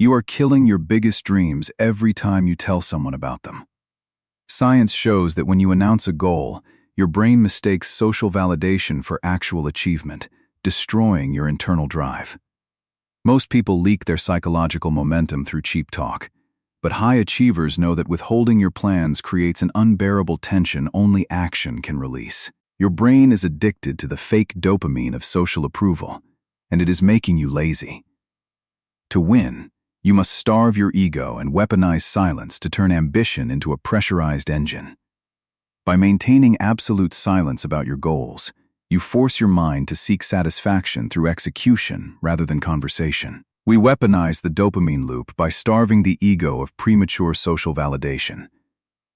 You are killing your biggest dreams every time you tell someone about them. Science shows that when you announce a goal, your brain mistakes social validation for actual achievement, destroying your internal drive. Most people leak their psychological momentum through cheap talk, but high achievers know that withholding your plans creates an unbearable tension only action can release. Your brain is addicted to the fake dopamine of social approval, and it is making you lazy. To win, you must starve your ego and weaponize silence to turn ambition into a pressurized engine. By maintaining absolute silence about your goals, you force your mind to seek satisfaction through execution rather than conversation. We weaponize the dopamine loop by starving the ego of premature social validation.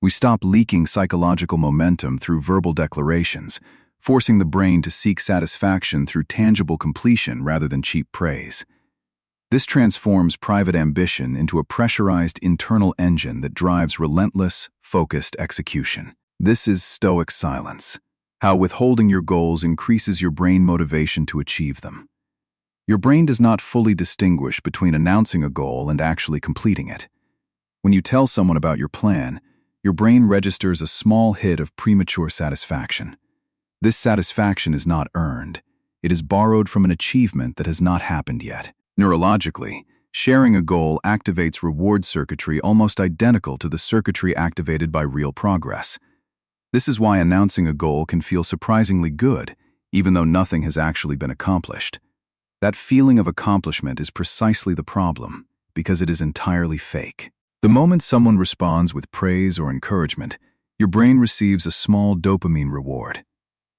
We stop leaking psychological momentum through verbal declarations, forcing the brain to seek satisfaction through tangible completion rather than cheap praise. This transforms private ambition into a pressurized internal engine that drives relentless, focused execution. This is Stoic Silence, how withholding your goals increases your brain motivation to achieve them. Your brain does not fully distinguish between announcing a goal and actually completing it. When you tell someone about your plan, your brain registers a small hit of premature satisfaction. This satisfaction is not earned. It is borrowed from an achievement that has not happened yet. Neurologically, sharing a goal activates reward circuitry almost identical to the circuitry activated by real progress. This is why announcing a goal can feel surprisingly good, even though nothing has actually been accomplished. That feeling of accomplishment is precisely the problem, because it is entirely fake. The moment someone responds with praise or encouragement, your brain receives a small dopamine reward.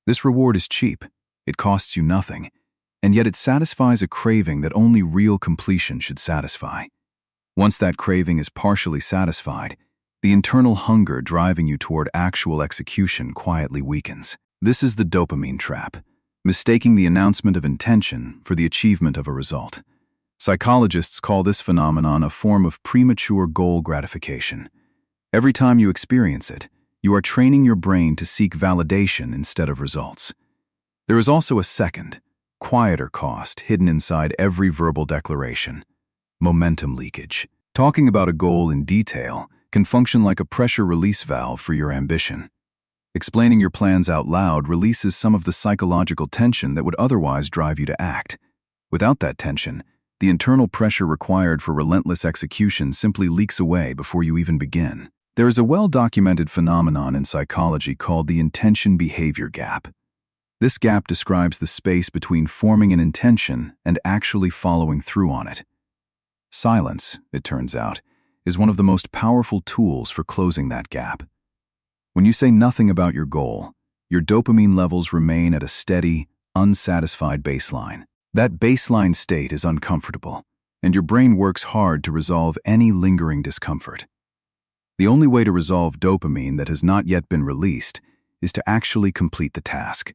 This reward is cheap, it costs you nothing, and yet it satisfies a craving that only real completion should satisfy. Once that craving is partially satisfied, the internal hunger driving you toward actual execution quietly weakens. This is the dopamine trap, mistaking the announcement of intention for the achievement of a result. Psychologists call this phenomenon a form of premature goal gratification. Every time you experience it, you are training your brain to seek validation instead of results. There is also a second, quieter cost hidden inside every verbal declaration: momentum leakage. Talking about a goal in detail can function like a pressure release valve for your ambition. Explaining your plans out loud releases some of the psychological tension that would otherwise drive you to act. Without that tension, the internal pressure required for relentless execution simply leaks away before you even begin. There is a well-documented phenomenon in psychology called the intention-behavior gap. This gap describes the space between forming an intention and actually following through on it. Silence, it turns out, is one of the most powerful tools for closing that gap. When you say nothing about your goal, your dopamine levels remain at a steady, unsatisfied baseline. That baseline state is uncomfortable, and your brain works hard to resolve any lingering discomfort. The only way to resolve dopamine that has not yet been released is to actually complete the task.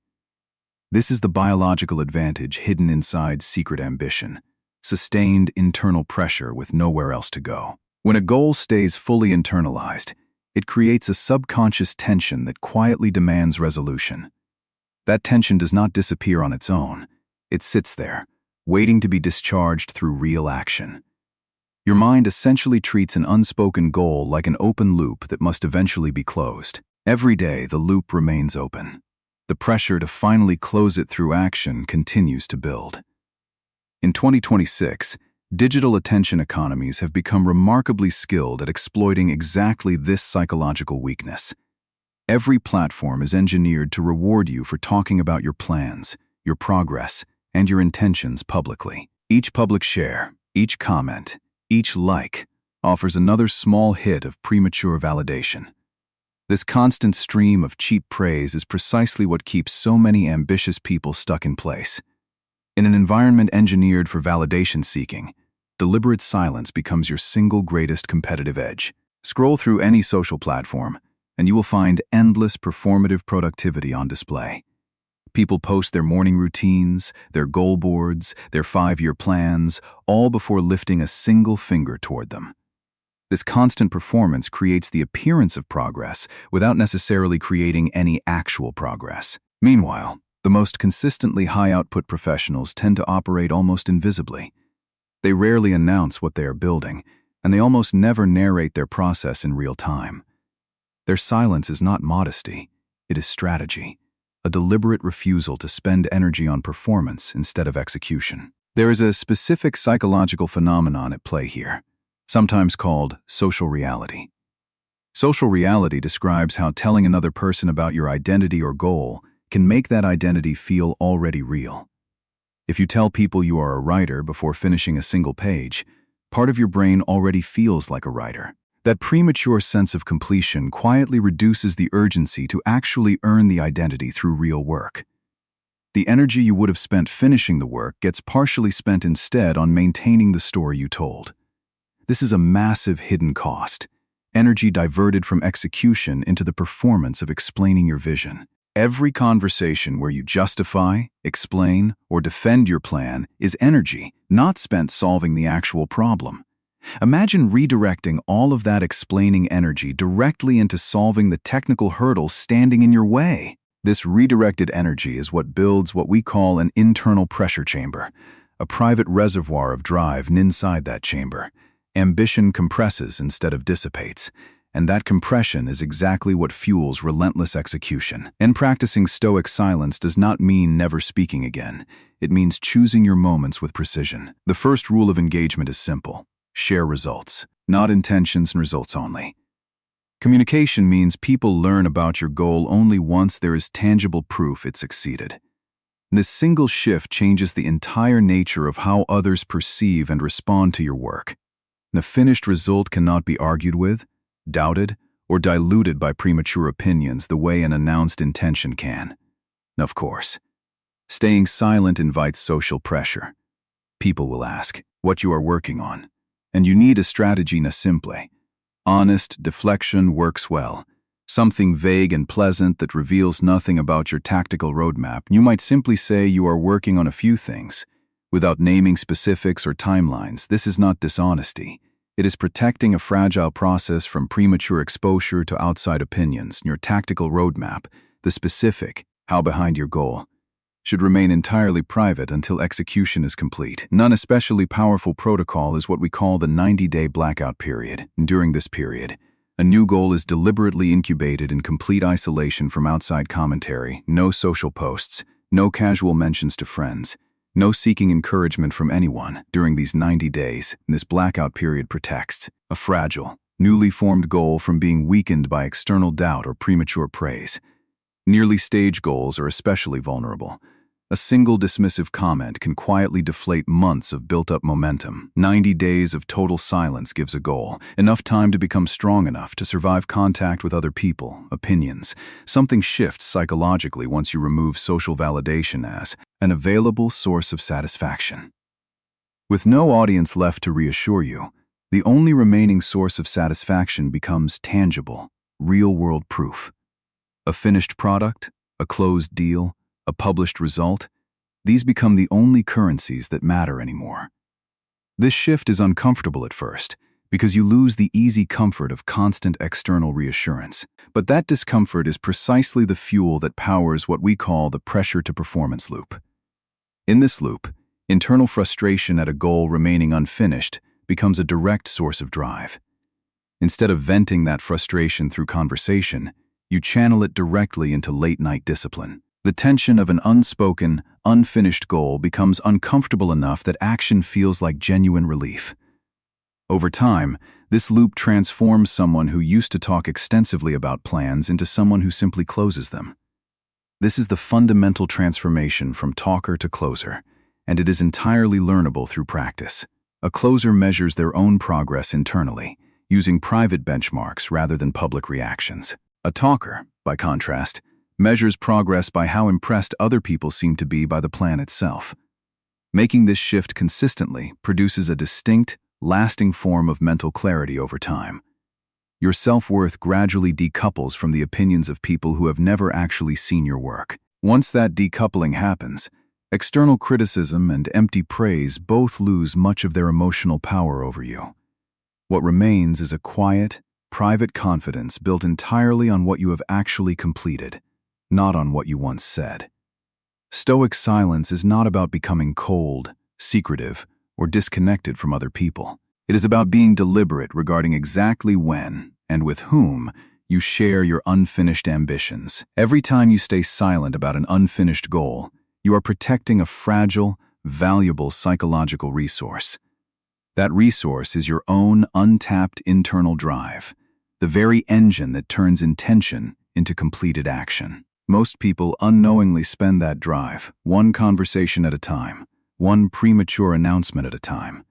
This is the biological advantage hidden inside secret ambition, sustained internal pressure with nowhere else to go. When a goal stays fully internalized, it creates a subconscious tension that quietly demands resolution. That tension does not disappear on its own. It sits there, waiting to be discharged through real action. Your mind essentially treats an unspoken goal like an open loop that must eventually be closed. Every day, the loop remains open. The pressure to finally close it through action continues to build. In 2026, digital attention economies have become remarkably skilled at exploiting exactly this psychological weakness. Every platform is engineered to reward you for talking about your plans, your progress, and your intentions publicly. Each public share, each comment, each like offers another small hit of premature validation. This constant stream of cheap praise is precisely what keeps so many ambitious people stuck in place. In an environment engineered for validation seeking, deliberate silence becomes your single greatest competitive edge. Scroll through any social platform, and you will find endless performative productivity on display. People post their morning routines, their goal boards, their 5-year plans, all before lifting a single finger toward them. This constant performance creates the appearance of progress without necessarily creating any actual progress. Meanwhile, the most consistently high-output professionals tend to operate almost invisibly. They rarely announce what they are building, and they almost never narrate their process in real time. Their silence is not modesty, it is strategy, a deliberate refusal to spend energy on performance instead of execution. There is a specific psychological phenomenon at play here, sometimes called social reality. Social reality describes how telling another person about your identity or goal can make that identity feel already real. If you tell people you are a writer before finishing a single page, part of your brain already feels like a writer. That premature sense of completion quietly reduces the urgency to actually earn the identity through real work. The energy you would have spent finishing the work gets partially spent instead on maintaining the story you told. This is a massive hidden cost, energy diverted from execution into the performance of explaining your vision. Every conversation where you justify, explain, or defend your plan is energy not spent solving the actual problem. Imagine redirecting all of that explaining energy directly into solving the technical hurdles standing in your way. This redirected energy is what builds what we call an internal pressure chamber, a private reservoir of drive inside that chamber. Ambition compresses instead of dissipates, and that compression is exactly what fuels relentless execution. And practicing Stoic silence does not mean never speaking again. It means choosing your moments with precision. The first rule of engagement is simple. Share results, not intentions and results only. Communication means people learn about your goal only once there is tangible proof it succeeded. This single shift changes the entire nature of how others perceive and respond to your work. And a finished result cannot be argued with, doubted, or diluted by premature opinions the way an announced intention can. And of course, staying silent invites social pressure. People will ask what you are working on. And you need a strategy na simple. Honest deflection works well. Something vague and pleasant that reveals nothing about your tactical roadmap. You might simply say you are working on a few things, without naming specifics or timelines. This is not dishonesty. It is protecting a fragile process from premature exposure to outside opinions. Your tactical roadmap, the specific, how behind your goal, should remain entirely private until execution is complete. None especially powerful protocol is what we call the 90-day blackout period. During this period, a new goal is deliberately incubated in complete isolation from outside commentary, no social posts, no casual mentions to friends, no seeking encouragement from anyone. During these 90 days, this blackout period protects a fragile, newly formed goal from being weakened by external doubt or premature praise. Nearly stage goals are especially vulnerable. A single dismissive comment can quietly deflate months of built-up momentum. 90 days of total silence gives a goal enough time to become strong enough to survive contact with other people, opinions. Something shifts psychologically once you remove social validation as an available source of satisfaction. With no audience left to reassure you, the only remaining source of satisfaction becomes tangible, real-world proof. A finished product, a closed deal, a published result, these become the only currencies that matter anymore. This shift is uncomfortable at first, because you lose the easy comfort of constant external reassurance. But that discomfort is precisely the fuel that powers what we call the pressure-to-performance loop. In this loop, internal frustration at a goal remaining unfinished becomes a direct source of drive. Instead of venting that frustration through conversation, you channel it directly into late-night discipline. The tension of an unspoken, unfinished goal becomes uncomfortable enough that action feels like genuine relief. Over time, this loop transforms someone who used to talk extensively about plans into someone who simply closes them. This is the fundamental transformation from talker to closer, and it is entirely learnable through practice. A closer measures their own progress internally, using private benchmarks rather than public reactions. A talker, by contrast, measures progress by how impressed other people seem to be by the plan itself. Making this shift consistently produces a distinct, lasting form of mental clarity over time. Your self-worth gradually decouples from the opinions of people who have never actually seen your work. Once that decoupling happens, external criticism and empty praise both lose much of their emotional power over you. What remains is a quiet, private confidence built entirely on what you have actually completed, not on what you once said. Stoic silence is not about becoming cold, secretive, or disconnected from other people. It is about being deliberate regarding exactly when and with whom you share your unfinished ambitions. Every time you stay silent about an unfinished goal, you are protecting a fragile, valuable psychological resource. That resource is your own untapped internal drive, the very engine that turns intention into completed action. Most people unknowingly spend that drive, one conversation at a time, one premature announcement at a time.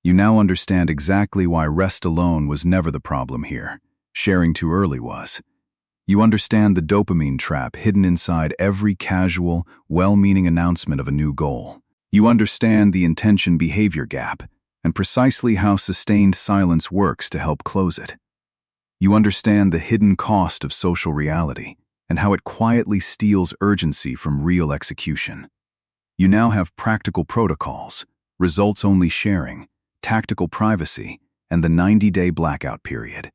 You now understand exactly why rest alone was never the problem here. Sharing too early was. You understand the dopamine trap hidden inside every casual, well-meaning announcement of a new goal. You understand the intention-behavior gap and precisely how sustained silence works to help close it. You understand the hidden cost of social reality and how it quietly steals urgency from real execution. You now have practical protocols, results-only sharing, tactical privacy, and the 90-day blackout period.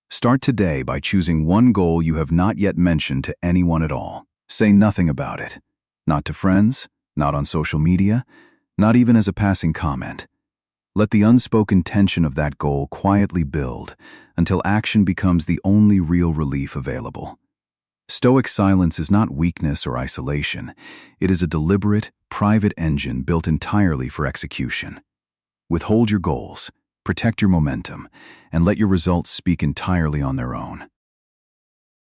Start today by choosing one goal you have not yet mentioned to anyone at all. Say nothing about it. Not to friends, not on social media, not even as a passing comment. Let the unspoken tension of that goal quietly build until action becomes the only real relief available. Stoic silence is not weakness or isolation. It is a deliberate, private engine built entirely for execution. Withhold your goals, protect your momentum, and let your results speak entirely on their own.